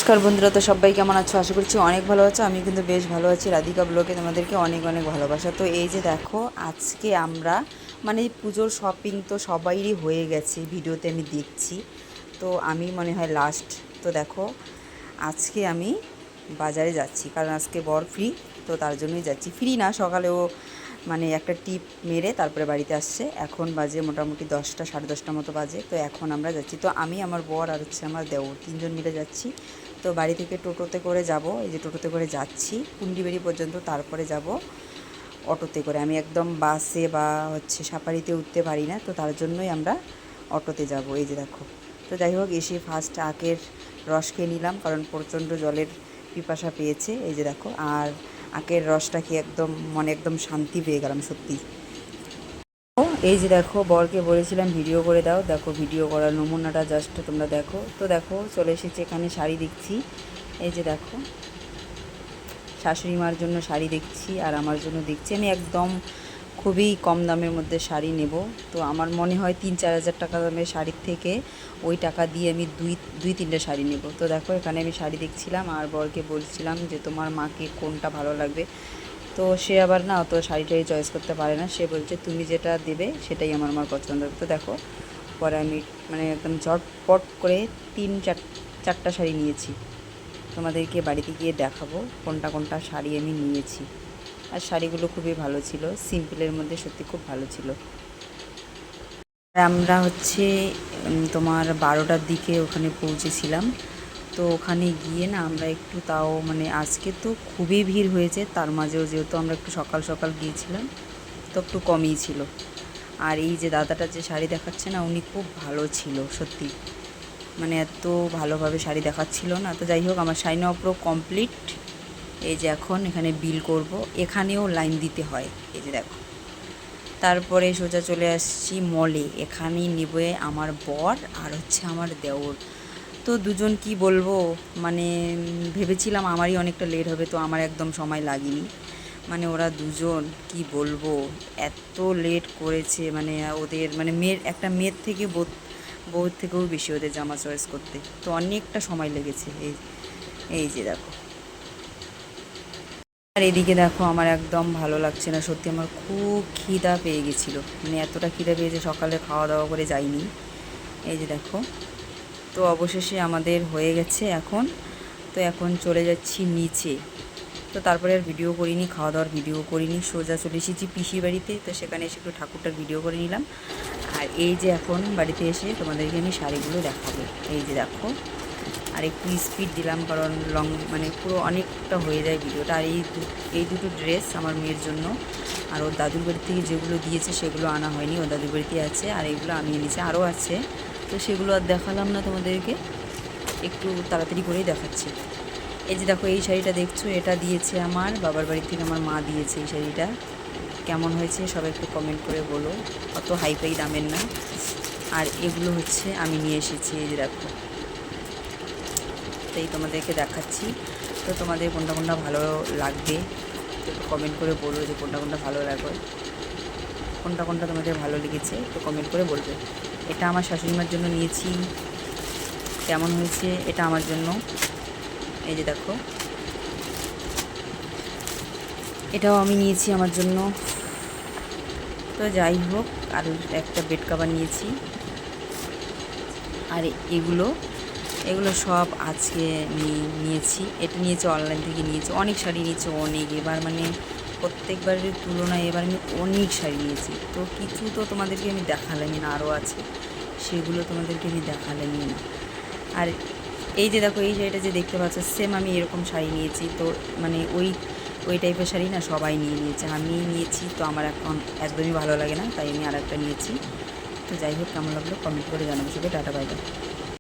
নমস্কার বন্ধুরা, তো সবাই কেমন আছো? আশা করছি অনেক ভালো আছো। আমি কিন্তু বেশ ভালো আছি। রাধিকা ব্লগে তোমাদেরকে অনেক অনেক ভালোবাসা। তো এই যে দেখো, আজকে আমরা পুজোর শপিং তো সবাইরই হয়ে গেছে, ভিডিওতে আমি দেখছি। তো আমি মনে হয় লাস্ট। তো দেখো, আজকে আমি বাজারে যাচ্ছি, কারণ আজকে বর ফ্রি, তো তার জন্যই যাচ্ছি। ফ্রি না, সকালেও একটা টিপ মেরে তারপরে বাড়িতে আসছে। এখন বাজে মোটামুটি 10টা, 10:30 মতো বাজে। তো এখন আমরা যাচ্ছি। তো আমি, আমার বর আর আমার দেওর, তিনজন মিলে যাচ্ছি। তো বাড়ি থেকে টোটোতে করে যাব, এই যে টোটোতে করে যাচ্ছি কুন্ডিবেড়ি পর্যন্ত, তারপরে যাব অটোতে করে। আমি একদম বাসে বা সাফারিতে উঠতে পারি না, তো তার জন্যই আমরা অটোতে যাব। এই যে দেখো, তো যাই হোক, এসে ফার্স্ট আখের রস খেয়ে নিলাম, কারণ প্রচণ্ড জলের পিপাসা পেয়েছে। এই যে দেখো, আর আখের রসটা খেয়ে একদম মনে একদম শান্তি পেয়ে গেলাম সত্যি। এই যে দেখো, বরকে বলেছিলাম ভিডিও করে দাও, দেখো ভিডিও করার নমুনাটা জাস্ট তোমরা দেখো। তো দেখো, চলে এসেছি এখানে, শাড়ি দেখছি। এই যে দেখো, শাশুড়ি মার জন্য শাড়ি দেখছি, আর আমার জন্য দেখছি। আমি একদম খুবই কম দামের মধ্যে শাড়ি নেব। তো আমার মনে হয় 3-4 হাজার টাকা দামের শাড়ির থেকে ওই টাকা দিয়ে আমি দুই তিনটে শাড়ি নেব। তো দেখো, এখানে আমি শাড়ি দেখছিলাম, আর বরকে বলছিলাম যে তোমার মাকে কোনটা ভালো লাগবে। তো সে আবার না অত শাড়িটাই চয়েস করতে পারে না, সে বলছে তুমি যেটা দেবে সেটাই আমার পছন্দ। তো দেখো, পরে আমি একদম ঝটপট করে 3-4টা শাড়ি নিয়েছি। তোমাদেরকে বাড়িতে গিয়ে দেখাবো কোনটা কোনটা শাড়ি আমি নিয়েছি। আর শাড়িগুলো খুবই ভালো ছিল, সিম্পলের মধ্যে সত্যি খুব ভালো ছিল। আমরা তোমার 12টার দিকে ওখানে পৌঁছেছিলাম। তো ওখানে গিয়ে না আমরা একটু, তাও আজকে তো খুবই ভিড় হয়েছে, তার মাঝেও যেহেতু আমরা একটু সকাল সকাল গিয়েছিলাম, তো একটু কমই ছিল। আর এই যে দাদাটা যে শাড়ি দেখাচ্ছে না, উনি খুব ভালো ছিল সত্যি, এত ভালোভাবে শাড়ি দেখাচ্ছিল না। তো যাই হোক, আমার শাড়ি নেওয়া পুরো কমপ্লিট। এই যে এখন এখানে বিল করব, এখানেও লাইন দিতে হয়। এই যে দেখো, তারপরে সোজা চলে আসছি মলে। এখানেই নেবে আমার বর আর আমার দেওর। তো দুজন কি বলবো, ভেবেছিলাম আমারই অনেকটা লেট হবে, তো আমার একদম সময় লাগেনি। ওরা দুজন কি বলবো, এত লেট করেছে, ওদের একটা মেয়ের থেকে বউর থেকেও বেশি ওদের জামা চয়েস করতে, তো অনেকটা সময় লেগেছে। এই যে দেখো, আর এদিকে দেখো, আমার একদম ভালো লাগছে না সত্যি, আমার খুব খিদা পেয়ে গেছিলো, এতটা খিদা পেয়েছে, সকালে খাওয়া দাওয়া করে যাইনি। এই যে দেখো, তো অবশেষে আমাদের হয়ে গেছে এখন। তো এখন চলে যাচ্ছি নিচে। তো তারপরে আর ভিডিও করিনি, খাওয়া দাওয়ার ভিডিও করিনি, সোজা চলে এসেছি পিসি বাড়িতে। তো সেখানে এসে একটু ঠাকুরটার ভিডিও করে নিলাম। আর এই যে এখন বাড়িতে এসে তোমাদেরকে আমি শাড়িগুলো দেখাবো। এই যে দেখো, আর একটু স্পিড দিলাম, কারণ পুরো অনেকটা হয়ে যায় ভিডিওটা। আর এই দুটো ড্রেস আমার মেয়ের জন্য, আর ওর দাদুর বাড়ি থেকে যেগুলো দিয়েছে সেগুলো আনা হয়নি, ওর দাদুর বাড়িতে আছে। আর এগুলো আমি এনেছি, আরও আছে, তো সেগুলো আর দেখালাম না তোমাদেরকে, একটু তাড়াতাড়ি করেই দেখাচ্ছি। এই যে দেখো, এই শাড়িটা দেখছো, এটা দিয়েছে আমার বাবার বাড়ি থেকে, আমার মা দিয়েছে। এই শাড়িটা কেমন হয়েছে সবাই একটু কমেন্ট করে বলো, অত হাইফাই দামের না। আর এগুলো আমি নিয়ে এসেছি। এই যে দেখো, তাই তোমাদেরকে দেখাচ্ছি। তো তোমাদের কোনটা কোনটা ভালো লাগবে একটু কমেন্ট করে বলবে, যে কোনটা কোনটা ভালো লাগবে, কোনটা কোনটা তোমাদের ভালো লেগেছে তো কমেন্ট করে বলবে। এটা আমার শাশুড়িমার জন্য নিয়েছি, কেমন হয়েছে এটা আমার জন্য। এই যে দেখো, এটাও আমি নিয়েছি আমার জন্য। তো যাই হোক, আর একটা বেড কভার নিয়েছি। আর এগুলো সব আজকে নিয়েছি। এটা নিয়েছি অনলাইন থেকে, নিয়েছি অনেক শাড়ি নিয়েছি, অনেক। এবার প্রত্যেকবারের তুলনায় এবার আমি অনেক শাড়ি নিয়েছি। তো কিছু তো তোমাদেরকে আমি দেখালামই না, আরও আছে, সেগুলো তোমাদেরকে আমি দেখালামই না। আর এই যে দেখো, এই শাড়িটা যে দেখতে পাচ্ছ, সেম আমি এরকম শাড়ি নিয়েছি। তো ওই টাইপের শাড়ি না সবাই নিয়েছে, আমি নিয়েছি। তো আমার এখন একদমই ভালো লাগে না, তাই আমি আর একটা নিয়েছি। তো যাই হোক, কেমন লাগলো কমেন্ট করে জানাবো। সবাই টাটা, বাই বাই।